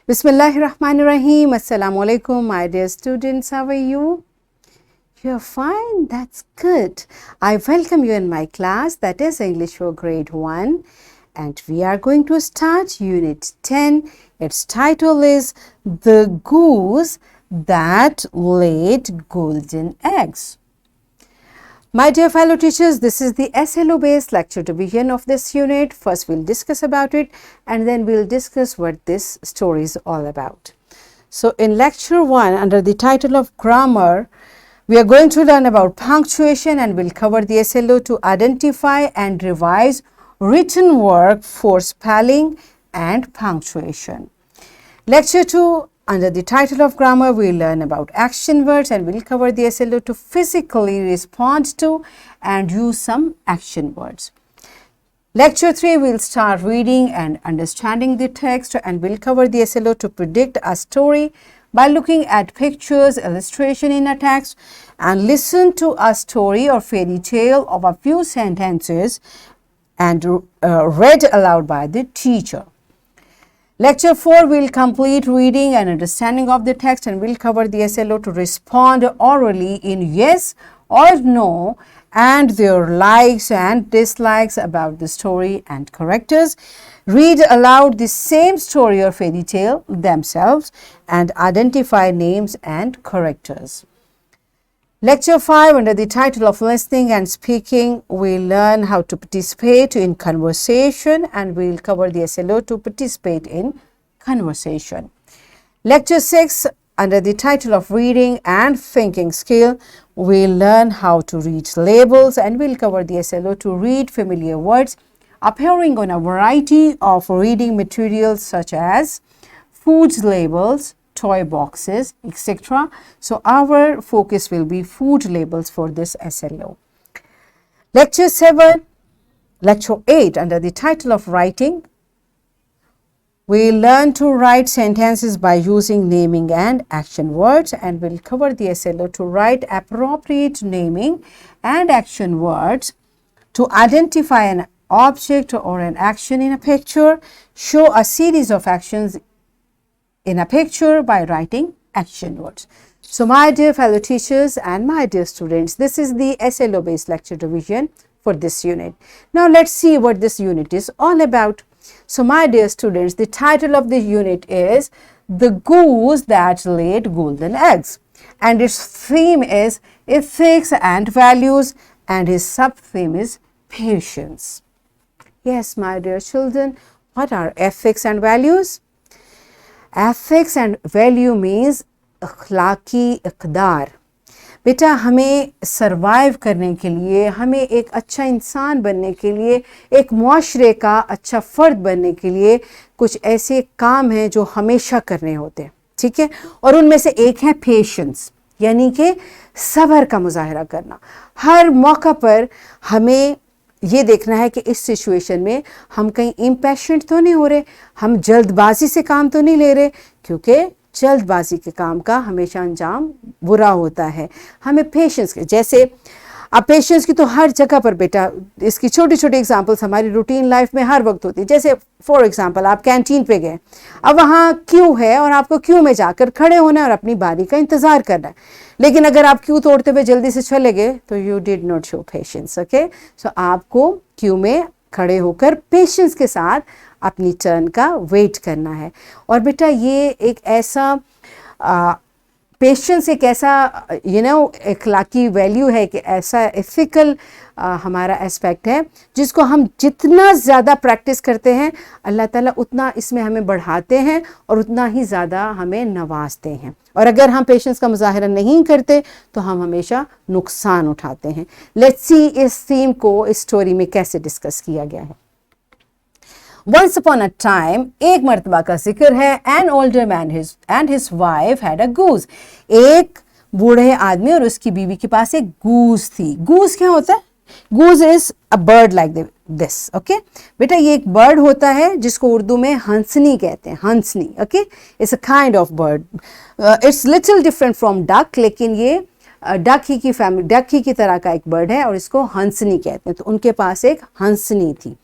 Bismillahirrahmanirrahim. Assalamu alaikum, my dear students. How are you? You're fine. That's good. I welcome you in my class, that is English for Grade 1. And we are going to start Unit 10. Its title is The Goose That Laid Golden Eggs. My dear fellow teachers, this is the SLO based lecture division of this unit. First we'll discuss about it and then we'll discuss what this story is all about. So in lecture 1 under the title of grammar, we are going to learn about punctuation and we'll cover the SLO to identify and revise written work for spelling and punctuation. Lecture 2 under the title of grammar, we'll learn about action words and we'll cover the SLO to physically respond to and use some action words. Lecture 3, we'll start reading and understanding the text and we'll cover the SLO to predict a story by looking at pictures, illustration in a text and listen to a story or fairy tale of a few sentences and read aloud by the teacher. Lecture 4 will complete reading and understanding of the text and will cover the SLO to respond orally in yes or no and their likes and dislikes about the story and characters. Read aloud the same story or fairy tale themselves and identify names and characters. Lecture 5 under the title of listening and speaking, we'll learn how to participate in conversation and we'll cover the SLO to participate in conversation. Lecture 6 under the title of reading and thinking skill, we'll learn how to read labels and we'll cover the SLO to read familiar words appearing on a variety of reading materials such as food labels, toy boxes, etc. So our focus will be food labels for this SLO. Lecture 8 under the title of writing, we learn to write sentences by using naming and action words and we'll cover the SLO to write appropriate naming and action words to identify an object or an action in a picture, show a series of actions in a picture by writing action words. So my dear fellow teachers and my dear students, this is the SLO based lecture division for this unit. Now let's see what this unit is all about. So my dear students, the title of the unit is The Goose That Laid Golden Eggs and its theme is ethics and values and its sub-theme is patience. Yes, my dear children, what are ethics and values? Ethics and value means अखलाकी इक़दार. बेटा हमें survive करने के लिए, हमें एक अच्छा इंसान बनने के लिए, एक मुआशरे का अच्छा फ़र्द बनने के लिए कुछ ऐसे काम हैं जो हमेशा करने होते हैं, ठीक है. और उनमें से एक है पेशेंस, यानी कि सब्र का मुजाहरा करना. हर मौका पर हमें ये देखना है कि इस सिचुएशन में हम कहीं इम्पैशेंट तो नहीं हो रहे, हम जल्दबाजी से काम तो नहीं ले रहे, क्योंकि जल्दबाजी के काम का हमेशा अंजाम बुरा होता है. हमें पेशेंस के, जैसे अब पेशेंस की तो हर जगह पर बेटा, इसकी छोटी छोटी एग्जांपल्स हमारी रूटीन लाइफ में हर वक्त होती है. जैसे फॉर एग्जांपल आप कैंटीन पे गए, अब वहाँ क्यू है और आपको क्यू में जाकर खड़े होना है और अपनी बारी का इंतज़ार करना है. लेकिन अगर आप क्यू तोड़ते हुए जल्दी से चले गए तो you did not show patience. Okay, so आपको क्यू में खड़े होकर पेशेंस के साथ अपनी टर्न का वेट करना है. और बेटा ये एक ऐसा पेशेंस एक ऐसा इखलाकी वैल्यू है कि ऐसा एथिकल हमारा एस्पेक्ट है जिसको हम जितना ज़्यादा प्रैक्टिस करते हैं अल्लाह ताला उतना इसमें हमें बढ़ाते हैं और उतना ही ज़्यादा हमें नवाजते हैं. और अगर हम पेशेंस का मुजाहरा नहीं करते तो हम हमेशा नुकसान उठाते हैं. लेट्स सी इस थीम को इस स्टोरी में कैसे डिस्कस किया गया है. Once upon a time, एक मर्तबा का जिक्र है. An older man and his wife had a goose. एक बूढ़े आदमी और उसकी बीवी के पास एक गूस थी. गूस क्या होता है? Goose is a bird like this. Okay बेटा, ये एक बर्ड होता है जिसको उर्दू में हंसनी कहते हैं. हंसनी, okay, it's a kind of bird. It's little different from duck, लेकिन ये डक ही की फैमिली, डक ही की तरह का एक बर्ड है और इसको हंसनी कहते हैं. तो उनके पास एक हंसनी थी.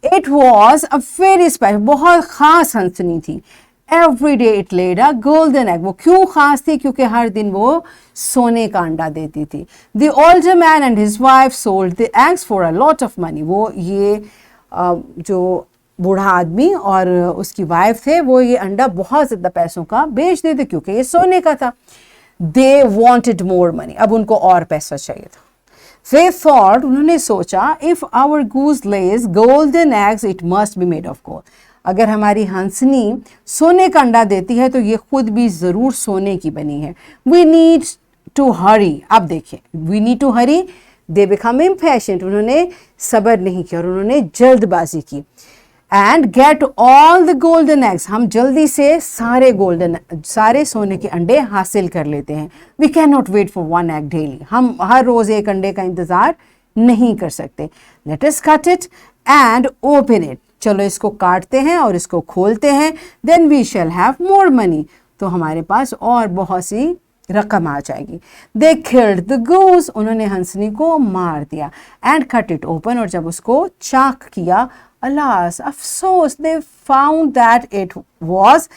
It was a very special, बहुत ख़ास हंसनी थी. Every day it laid a golden egg. वो क्यों खास थी? क्योंकि हर दिन वो सोने का अंडा देती थी. The older man and his wife sold the eggs for a lot of money. वो ये जो बूढ़ा आदमी और उसकी वाइफ थे वो ये अंडा बहुत ज़्यादा पैसों का बेच देते क्योंकि ये सोने का था. They wanted more money. अब उनको और पैसा चाहिए था. They thought, उन्होंने सोचा, if our goose lays golden eggs, it must be made of gold. अगर हमारी हंसनी सोने का अंडा देती है तो ये खुद भी ज़रूर सोने की बनी है. We need to hurry. अब देखिए, we need to hurry. They become impatient. उन्होंने सब्र नहीं किया और उन्होंने जल्दबाजी की. And get all the golden eggs. हम जल्दी से सारे सोने के अंडे हासिल कर लेते हैं. We cannot wait for one egg daily. हम हर रोज़ एक अंडे का इंतज़ार नहीं कर सकते. Let us cut it and open it. चलो इसको काटते हैं और इसको खोलते हैं. Then we shall have more money. तो हमारे पास और बहुत सी रकम आ जाएगी. They killed the goose. उन्होंने हंसनी को मार दिया. And cut it open. और जब उसको चाक किया, alas, अफसोस, they found that it was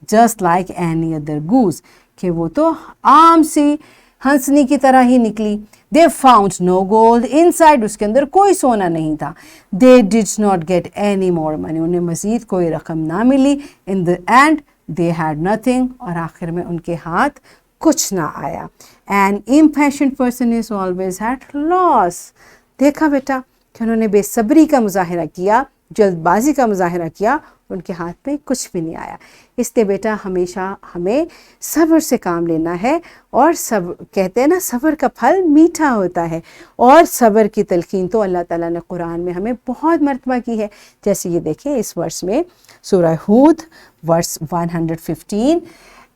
just like any other goose. कि वो तो आम सी हंसनी की तरह ही निकली. They found no gold inside. उसके अंदर कोई सोना नहीं था. They did not get any more money. उन्हें मज़ीद कोई रकम ना मिली. In the end, they had nothing. और आखिर में उनके हाथ कुछ ना आया. An impatient person is always at loss. देखा बेटा कि उन्होंने बेसब्री का मुजाहिरा किया, जल्दबाजी का मुजाहिरा किया, उनके हाथ में कुछ भी नहीं आया. इसलिए बेटा हमेशा हमें सब्र से काम लेना है. और सब कहते हैं ना, सब्र का फल मीठा होता है. और सब्र की तलकीन तो अल्लाह ताला ने कुरान में हमें बहुत मरतबा की है. जैसे ये देखें इस वर्ष में सूरह हूद verse 115.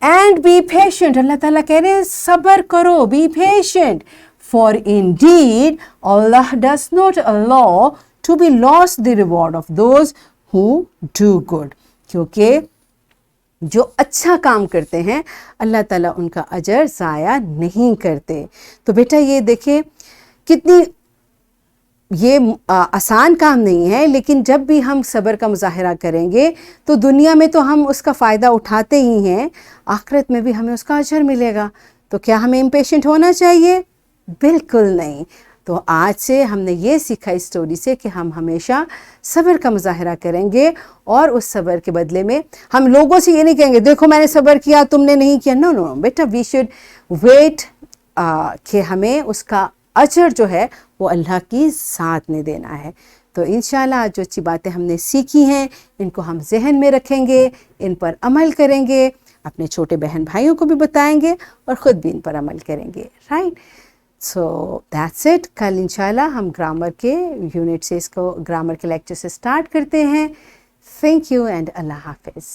And be patient. Allah ताला कह रहे हैं सब्र करो, be patient. For indeed Allah does not allow to be lost the reward of those who do good. क्योंकि जो अच्छा काम करते हैं अल्लाह ताला उनका अजर ज़ाया नहीं करते. तो बेटा ये देखें कितनी ये आसान काम नहीं है, लेकिन जब भी हम सब्र का मुजाहिरा करेंगे तो दुनिया में तो हम उसका फ़ायदा उठाते ही हैं, आखिरत में भी हमें उसका अजर मिलेगा. तो क्या हमें इम्पेशेंट होना चाहिए? बिल्कुल नहीं. तो आज से हमने ये सीखा इस स्टोरी से कि हम हमेशा सब्र का मुजाहिरा करेंगे और उस सब्र के बदले में हम लोगों से ये नहीं कहेंगे देखो मैंने सब्र किया तुमने नहीं किया. नो नो बेटा, वी शुड वेट कि हमें उसका अजर जो है वो अल्लाह की ज़ात ने देना है. तो इंशाल्लाह जो अच्छी बातें हमने सीखी हैं इनको हम जहन में रखेंगे, इन पर अमल करेंगे, अपने छोटे बहन भाइयों को भी बताएंगे और ख़ुद भी इन पर अमल करेंगे. राइट. So that's it. कल इंशाल्लाह हम ग्रामर के यूनिट से इसको ग्रामर के लेक्चर से स्टार्ट करते हैं. थैंक यू एंड अल्लाह हाफिज़.